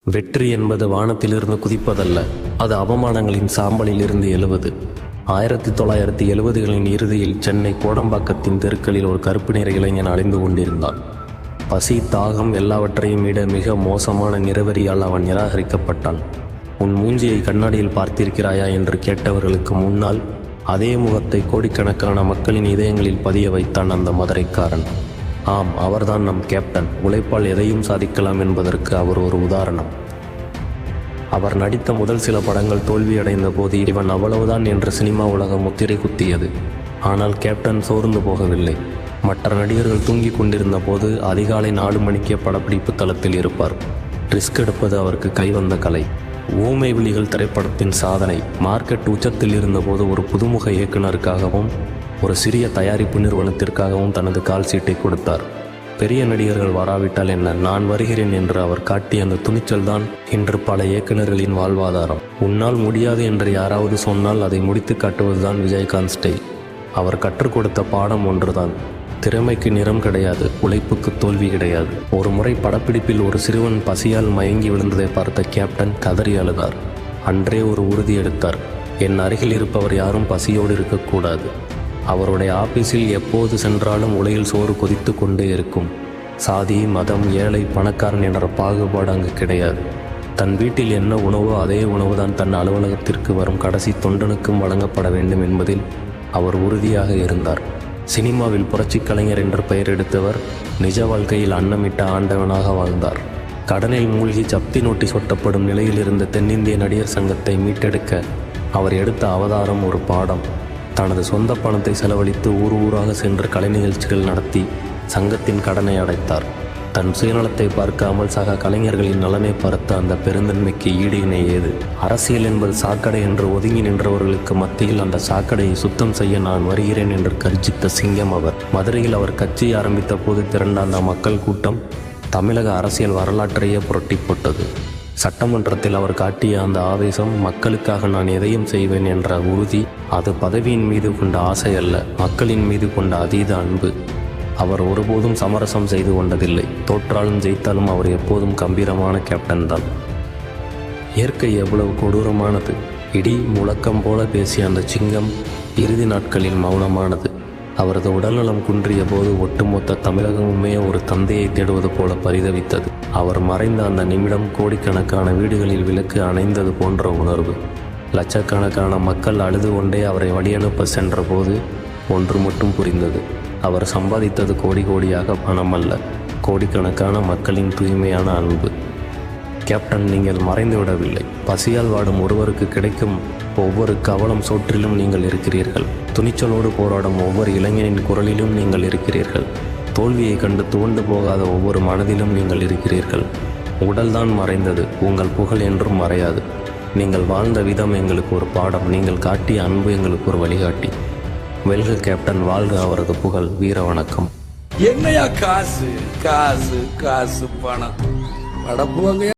வெற்றி என்பது வானத்திலிருந்து குதிப்பதல்ல, அது அவமானங்களின் சாம்பலில் இருந்து எழுவது. 1970களின் இறுதியில் சென்னை கோடம்பாக்கத்தின் தெருக்களில் ஒரு கருப்பு நிற இளைஞன் அலைந்து கொண்டிருந்தான். பசி, தாகம் எல்லாவற்றையும் விட மிக மோசமான நிறவெறியால் அவன் நிராகரிக்கப்பட்டான். உன் மூஞ்சியை கண்ணாடியில் பார்த்திருக்கிறாயா என்று கேட்டவர்களுக்கு முன்னால் அதே முகத்தை கோடிக்கணக்கான மக்களின் இதயங்களில் பதிய வைத்தான் அந்த மதுரைக்காரன். ஆம், அவர்தான் நம் கேப்டன். உழைப்பால் எதையும் சாதிக்கலாம் என்பதற்கு அவர் ஒரு உதாரணம். அவர் நடித்த முதல் சில படங்கள் தோல்வியடைந்த போது இவன் அவ்வளவுதான் என்று சினிமா உலகம் முத்திரை குத்தியது. ஆனால் கேப்டன் சோர்ந்து போகவில்லை. மற்ற நடிகர்கள் தூங்கிக் கொண்டிருந்த போது அதிகாலை 4 மணிக்கே படப்பிடிப்பு தளத்தில் இருப்பார். ரிஸ்க் எடுப்பது அவருக்கு கைவந்த கலை. ஊமை விழிகள் திரைப்படத்தின் சாதனை. மார்க்கெட் உச்சத்தில் இருந்தபோது ஒரு புதுமுக இயக்குனருக்காகவும் ஒரு சிறிய தயாரிப்பு நிறுவனத்திற்காகவும் தனது கால் சீட்டை கொடுத்தார். பெரிய நடிகர்கள் வராவிட்டால் என்ன, நான் வருகிறேன் என்று அவர் காட்டிய அந்த துணிச்சல் தான் இன்று பல இயக்குநர்களின் வாழ்வாதாரம். உன்னால் முடியாது என்று யாராவது சொன்னால் அதை முடித்து காட்டுவதுதான் விஜயகாந்த் ஸ்டைல். அவர் கற்றுக் கொடுத்த பாடம் ஒன்றுதான்: திறமைக்கு நிறம் கிடையாது, உழைப்புக்கு தோல்வி கிடையாது. ஒரு முறை படப்பிடிப்பில் ஒரு சிறுவன் பசியால் மயங்கி விழுந்ததை பார்த்த கேப்டன் கதறி அழுதார். அன்றே ஒரு உறுதி எடுத்தார்: என் அருகில் இருப்பவர் யாரும் பசியோடு இருக்கக்கூடாது. அவருடைய ஆபீஸில் எப்போது சென்றாலும் உலையில் சோறு கொதித்து கொண்டே இருக்கும். சாதி, மதம், ஏழை, பணக்காரன் என்ற பாகுபாடு அங்கு கிடையாது. தன் வீட்டில் என்ன உணவோ அதே உணவுதான் தன் அலுவலகத்திற்கு வரும் கடைசி தொண்டனுக்கும் வழங்கப்பட வேண்டும் என்பதில் அவர் உறுதியாக இருந்தார். சினிமாவில் புரட்சி கலைஞர் என்று பெயர் எடுத்தவர் நிஜ வாழ்க்கையில் அன்னமிட்ட ஆண்டவனாக வாழ்ந்தார். கடனில் மூழ்கி ஜப்தி நோட்டீஸ் ஒட்டப்படும் நிலையில் இருந்த தென்னிந்திய நடிகர் சங்கத்தை மீட்டெடுக்க அவர் எடுத்த அவதாரம் ஒரு பாடம். தனது சொந்த பணத்தை செலவழித்து ஊர் ஊராக சென்று கலை நிகழ்ச்சிகள் நடத்தி சங்கத்தின் கடனை அடைத்தார். தன் சுயநலத்தை பார்க்காமல் சக கலைஞர்களின் நலனை பார்த்த அந்த பெருந்தன்மைக்கு ஈடு இணை ஏது? அரசியல் என்பது சாக்கடை என்று ஒதுங்கி நின்றவர்களுக்கு மத்தியில் அந்த சாக்கடையை சுத்தம் செய்ய நான் வருகிறேன் என்று கர்ஜித்த சிங்கம் அவர். மதுரையில் அவர் கட்சி ஆரம்பித்த போது திரண்ட அந்த மக்கள் கூட்டம் தமிழக அரசியல் வரலாற்றையே புரட்டி போட்டது. சட்டமன்றத்தில் அவர் காட்டிய அந்த ஆவேசம், மக்களுக்காக நான் எதையும் செய்வேன் என்ற உறுதி, அது பதவியின் மீது கொண்ட ஆசை அல்ல, மக்களின் மீது கொண்ட அதீத அன்பு. அவர் ஒருபோதும் சமரசம் செய்து கொண்டதில்லை. தோற்றாலும் ஜெயித்தாலும் அவர் எப்போதும் கம்பீரமான கேப்டன் தான். இயற்கை எவ்வளவு கொடூரமானது! இடி முழக்கம் போல பேசிய அந்த சிங்கம் இறுதி நாட்களில் மௌனமானது. அவரது உடல்நலம் குன்றிய போது ஒட்டுமொத்த தமிழகமுமே ஒரு தந்தையை தேடுவது போல பரிதவித்தது. அவர் மறைந்த அந்த நிமிடம் கோடிக்கணக்கான வீடுகளில் விளக்கு அணைந்தது போன்ற உணர்வு. லட்சக்கணக்கான மக்கள் அழுது கொண்டே அவரை வழியனுப்ப சென்ற போது ஒன்று மட்டும் புரிந்தது: அவர் சம்பாதித்தது கோடி கோடியாக பணம் அல்ல, கோடிக்கணக்கான மக்களின் தூய்மையான அன்பு. கேப்டன், நீங்கள் மறைந்து விடவில்லை. பசியால் வாடும் ஒருவருக்கு கிடைக்கும் ஒவ்வொரு கவலம் சோற்றிலும் நீங்கள் இருக்கிறீர்கள். துணிச்சலோடு போராடும் ஒவ்வொரு இளைஞனின் குரலிலும் நீங்கள் இருக்கிறீர்கள். தோல்வியை கண்டு துவண்டு போகாத ஒவ்வொரு மனதிலும் நீங்கள் இருக்கிறீர்கள். உடல்தான் மறைந்தது, உங்கள் புகழ் என்றும் மறையாது. நீங்கள் வாழ்ந்த விதம் எங்களுக்கு ஒரு பாடம், நீங்கள் காட்டிய அன்பு எங்களுக்கு ஒரு வழிகாட்டி. வெல்க கேப்டன், வாழ்க அவரது புகழ். வீர வணக்கம். என்னையா காசு காசு காசு பணம் படப்புவாங்க.